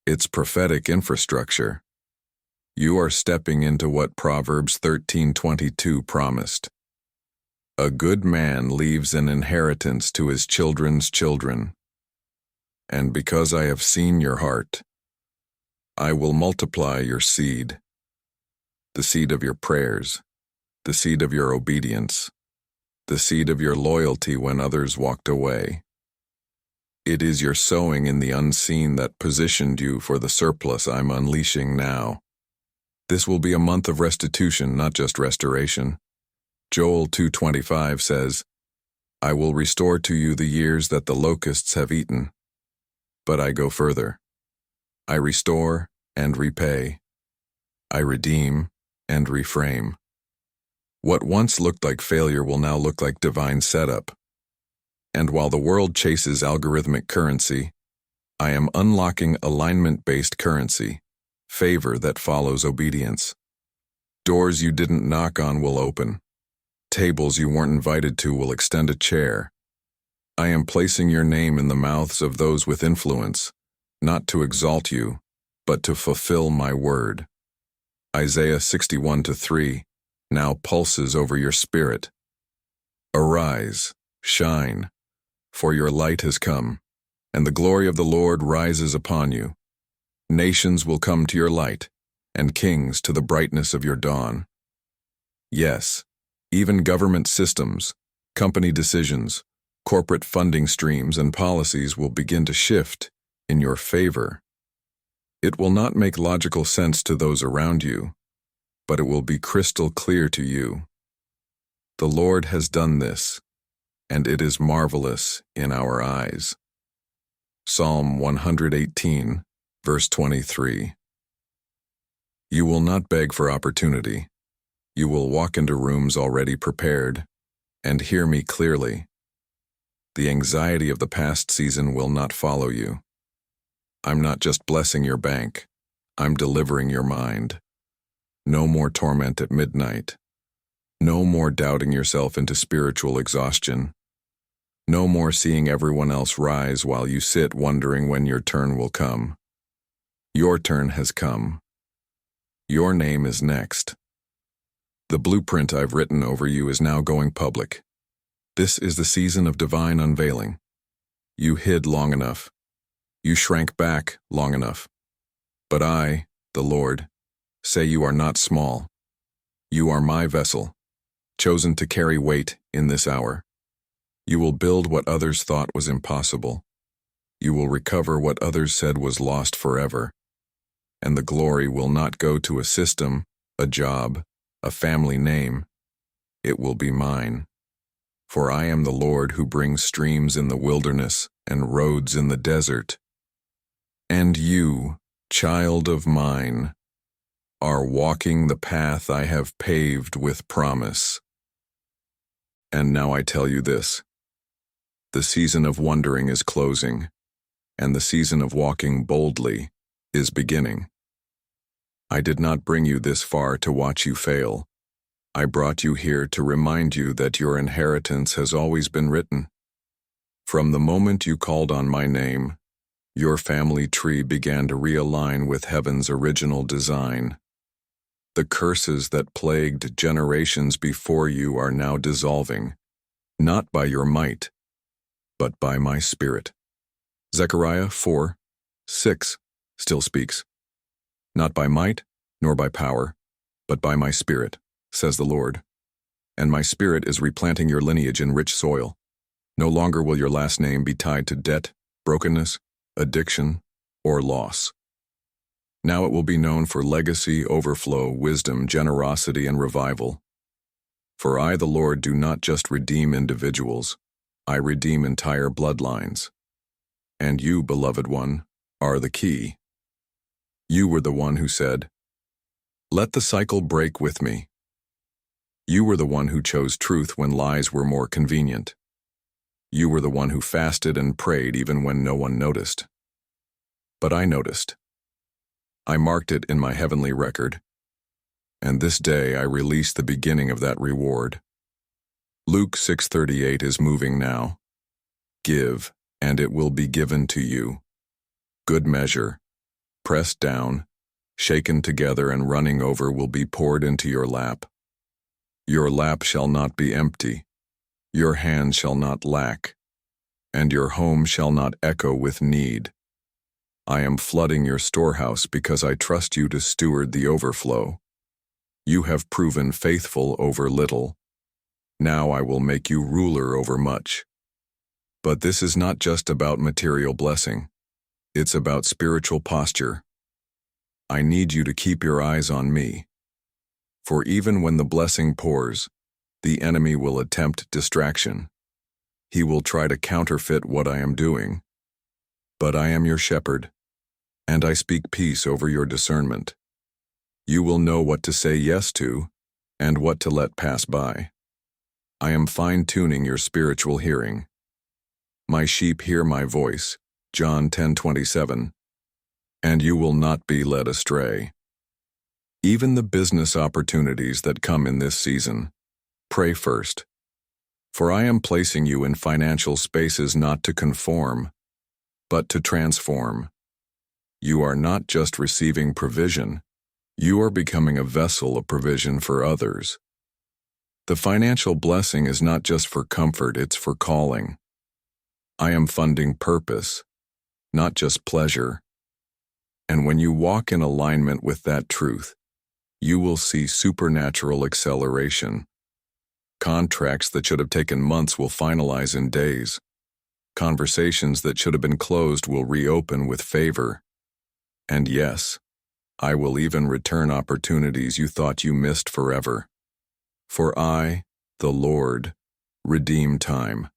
it's prophetic infrastructure. You are stepping into what Proverbs 13:22 promised. A good man leaves an inheritance to his children's children. And because I have seen your heart, I will multiply your seed, the seed of your prayers, the seed of your obedience, the seed of your loyalty when others walked away. It is your sowing in the unseen that positioned you for the surplus I'm unleashing now. This will be a month of restitution, not just restoration. Joel 2:25 says, I will restore to you the years that the locusts have eaten. But I go further. I restore and repay. I redeem and reframe. What once looked like failure will now look like divine setup. And while the world chases algorithmic currency, I am unlocking alignment-based currency, favor that follows obedience. Doors you didn't knock on will open. Tables you weren't invited to will extend a chair. I am placing your name in the mouths of those with influence, not to exalt you, but to fulfill my word. Isaiah 61:3 now pulses over your spirit. Arise, shine, for your light has come, and the glory of the Lord rises upon you. Nations will come to your light, and kings to the brightness of your dawn. Yes, even government systems, company decisions, corporate funding streams, and policies will begin to shift in your favor. It will not make logical sense to those around you, but it will be crystal clear to you. The Lord has done this, and it is marvelous in our eyes. Psalm 118, verse 23. You will not beg for opportunity. You will walk into rooms already prepared and hear me clearly. The anxiety of the past season will not follow you. I'm not just blessing your bank, I'm delivering your mind. No more torment at midnight. No more doubting yourself into spiritual exhaustion. No more seeing everyone else rise while you sit wondering when your turn will come. Your turn has come. Your name is next. The blueprint I've written over you is now going public. This is the season of divine unveiling. You hid long enough. You shrank back long enough. But I, the Lord, say you are not small. You are my vessel, chosen to carry weight in this hour. You will build what others thought was impossible. You will recover what others said was lost forever. And the glory will not go to a system, a job, a family name. It will be mine. For I am the Lord who brings streams in the wilderness and roads in the desert. And you, child of mine, are walking the path I have paved with promise. And now I tell you this. The season of wondering is closing, and the season of walking boldly is beginning. I did not bring you this far to watch you fail. I brought you here to remind you that your inheritance has always been written. From the moment you called on my name, your family tree began to realign with heaven's original design. The curses that plagued generations before you are now dissolving, not by your might, but by my Spirit. Zechariah 4:6 still speaks. Not by might, nor by power, but by my Spirit, says the Lord. And my Spirit is replanting your lineage in rich soil. No longer will your last name be tied to debt, brokenness, addiction, or loss. Now it will be known for legacy, overflow, wisdom, generosity, and revival. For I, the Lord, do not just redeem individuals, I redeem entire bloodlines. And you, beloved one, are the key. You were the one who said, "Let the cycle break with me." You were the one who chose truth when lies were more convenient. You were the one who fasted and prayed even when no one noticed. But I noticed. I marked it in my heavenly record, and this day I release the beginning of that reward. Luke 6:38 is moving now. Give, and it will be given to you. Good measure, pressed down, shaken together and running over will be poured into your lap. Your lap shall not be empty, your hand shall not lack, and your home shall not echo with need. I am flooding your storehouse because I trust you to steward the overflow. You have proven faithful over little. Now I will make you ruler over much. But this is not just about material blessing. It's about spiritual posture. I need you to keep your eyes on me. For even when the blessing pours, the enemy will attempt distraction. He will try to counterfeit what I am doing. But I am your shepherd, and I speak peace over your discernment. You will know what to say yes to and what to let pass by. I am fine-tuning your spiritual hearing. My sheep hear my voice, John 10:27, and you will not be led astray. Even the business opportunities that come in this season, pray first. For I am placing you in financial spaces not to conform, but to transform. You are not just receiving provision, you are becoming a vessel of provision for others. The financial blessing is not just for comfort, it's for calling. I am funding purpose, not just pleasure. And when you walk in alignment with that truth, you will see supernatural acceleration. Contracts that should have taken months will finalize in days. Conversations that should have been closed will reopen with favor. And yes, I will even return opportunities you thought you missed forever. For I, the Lord, redeem time.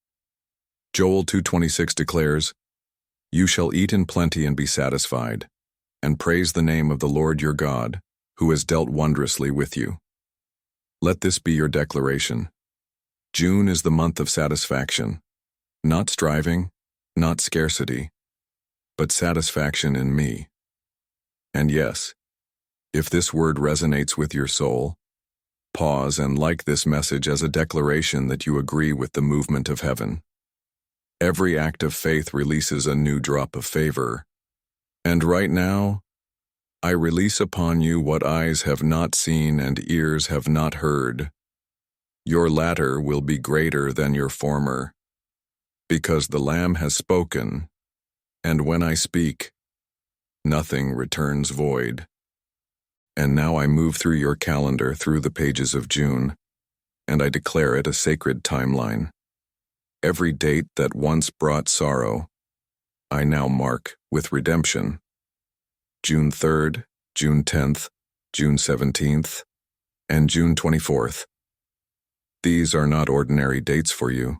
Joel 2:26 declares, "You shall eat in plenty and be satisfied, and praise the name of the Lord your God, who has dealt wondrously with you." Let this be your declaration. June is the month of satisfaction, not striving, not scarcity, but satisfaction in me. And yes, if this word resonates with your soul, pause and like this message as a declaration that you agree with the movement of heaven. Every act of faith releases a new drop of favor. And right now, I release upon you what eyes have not seen and ears have not heard. Your latter will be greater than your former, because the Lamb has spoken, and when I speak, nothing returns void. And now I move through your calendar through the pages of June, and I declare it a sacred timeline. Every date that once brought sorrow, I now mark with redemption. June 3rd, June 10th, June 17th, and June 24th. These are not ordinary dates for you.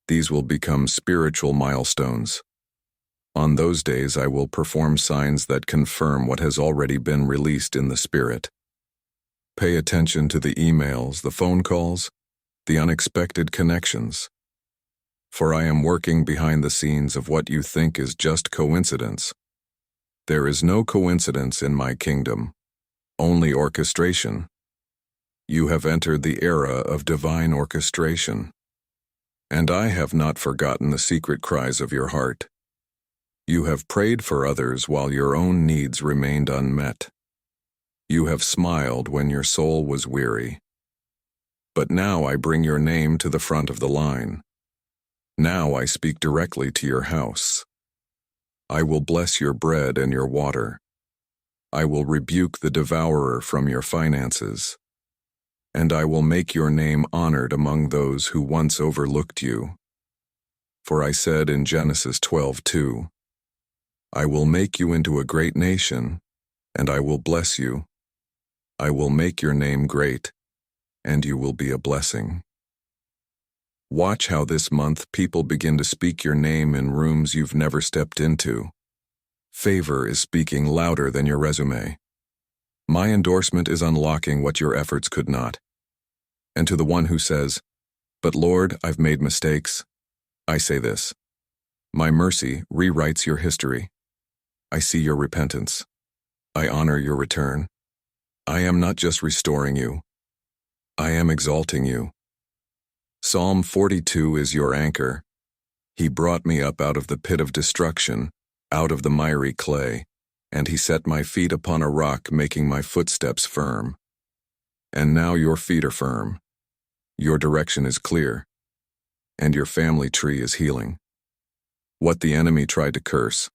These will become spiritual milestones. On those days, I will perform signs that confirm what has already been released in the Spirit. Pay attention to the emails, the phone calls, the unexpected connections. For I am working behind the scenes of what you think is just coincidence. There is no coincidence in my kingdom, only orchestration. You have entered the era of divine orchestration. And I have not forgotten the secret cries of your heart. You have prayed for others while your own needs remained unmet. You have smiled when your soul was weary. But now I bring your name to the front of the line. Now I speak directly to your house. I will bless your bread and your water. I will rebuke the devourer from your finances. And I will make your name honored among those who once overlooked you. For I said in Genesis 12:2, I will make you into a great nation, and I will bless you. I will make your name great, and you will be a blessing. Watch how this month people begin to speak your name in rooms you've never stepped into. Favor is speaking louder than your resume. My endorsement is unlocking what your efforts could not. And to the one who says, "But Lord, I've made mistakes," I say this: my mercy rewrites your history. I see your repentance. I honor your return. I am not just restoring you. I am exalting you. Psalm 42 is your anchor. He brought me up out of the pit of destruction, out of the miry clay, and he set my feet upon a rock, making my footsteps firm. And now your feet are firm. Your direction is clear, and your family tree is healing. What the enemy tried to curse,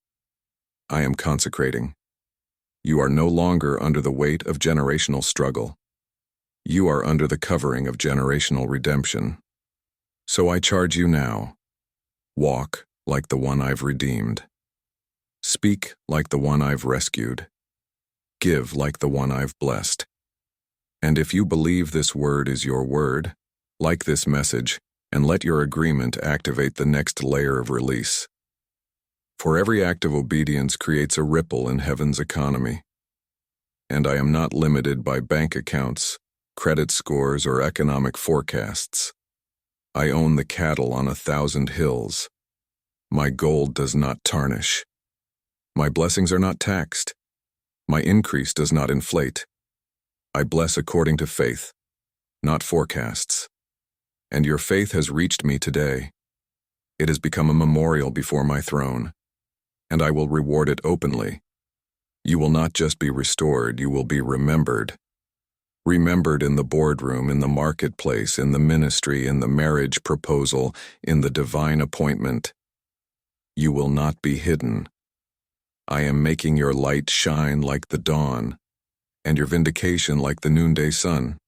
I am consecrating. You are no longer under the weight of generational struggle. You are under the covering of generational redemption. So I charge you now. Walk like the one I've redeemed. Speak like the one I've rescued. Give like the one I've blessed. And if you believe this word is your word, like this message, and let your agreement activate the next layer of release. For every act of obedience creates a ripple in heaven's economy. And I am not limited by bank accounts, credit scores, or economic forecasts. I own the cattle on 1,000 hills. My gold does not tarnish. My blessings are not taxed. My increase does not inflate. I bless according to faith, not forecasts. And your faith has reached me today. It has become a memorial before my throne, and I will reward it openly. You will not just be restored, you will be remembered. remembered in the boardroom, in the marketplace, in the ministry, in the marriage proposal, in the divine appointment. You will not be hidden. I am making your light shine like the dawn, and your vindication like the noonday sun.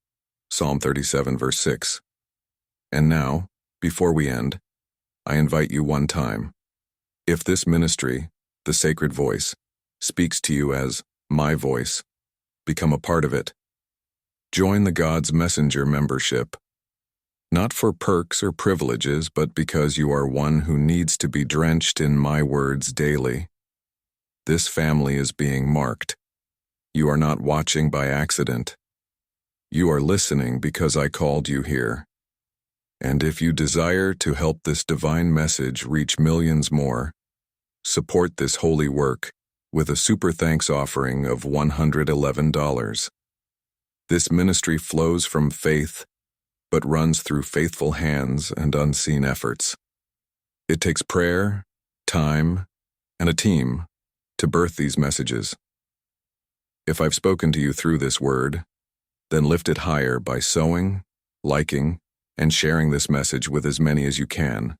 Psalm 37, verse 6. And now, before we end, I invite you one time. If this ministry, the sacred voice, speaks to you as my voice, become a part of it. Join the God's Messenger membership, not for perks or privileges, but because you are one who needs to be drenched in my words daily. This family is being marked. You are not watching by accident. You are listening because I called you here. And if you desire to help this divine message reach millions more, support this holy work with a super thanks offering of $111. This ministry flows from faith, but runs through faithful hands and unseen efforts. It takes prayer, time, and a team to birth these messages. If I've spoken to you through this word, then lift it higher by sowing, liking, and sharing this message with as many as you can.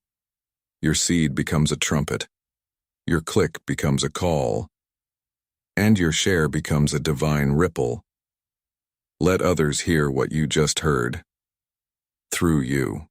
Your seed becomes a trumpet, your click becomes a call, and your share becomes a divine ripple. Let others hear what you just heard through you.